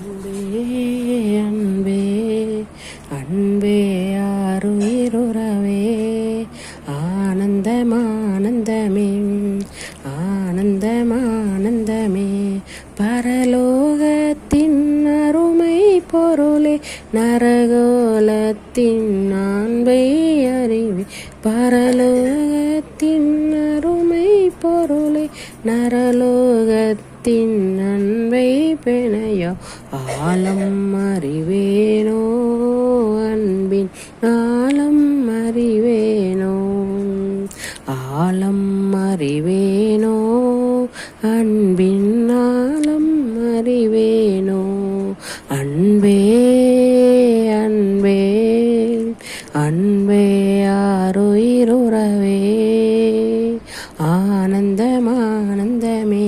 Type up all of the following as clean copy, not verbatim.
அன்பே அன்பே அன்பே ஆருயிருறவே ஆனந்தமானந்தமே ஆனந்தமானந்தமே பரலோகத்தின் அருமை பொருளே நரகோலத்தின் அன்பை அறிவே பரலோகத்தின் அருமை பொருளே நரலோகத்தின் அன்பை பெணையோ ஆலம் அறிவேனோ அன்பின் ஆலம் அறிவேனோ ஆலம் அறிவேனோ அன்பின் ஆலம் அறிவேனோ அன்பே அன்பே அன்பே ஆருயிருறவே ஆனந்தமானந்தமே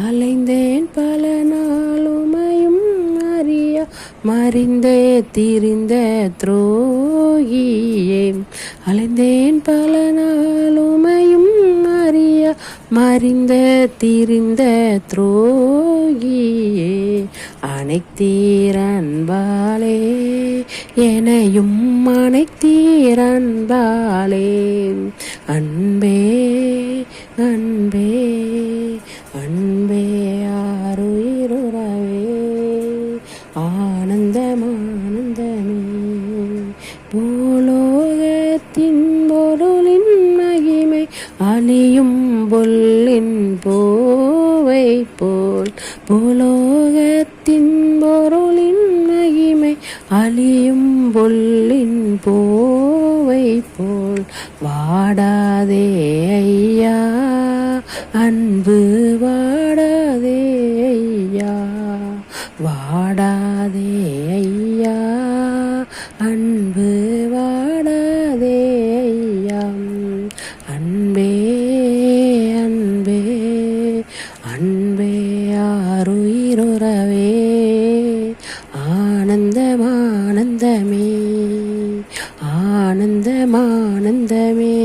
அலைந்தேன் பல நாளுமையும் அறிய மறிந்தே திரிந்த துரோகியே அலைந்தேன் பல நாளுமையும் அறிய மறிந்த திரிந்த துரோகியே அனைத்தீரன்பாலே எனையும் அனைத்தீரன்பாலே அன்பே அன்பே அன்பே ஆருயிருறவே ஆனந்தமானந்தமே பூலோகத்தின் பொருளின் மகிமை அழியும் பொல்லின் போவை போல் பூலோகத்தின் பொருளின் மகிமை அழியும் பொல்லின் போவை போல் வாடாதே ஐயா அன்பு வாடாதே ஐயா வாடாதே ஐயா அன்பு வாடாதே ஐயா அன்பே அன்பே அன்பே ஆருயிருறவே ஆனந்தமானந்தமே ஆனந்தமானந்தமே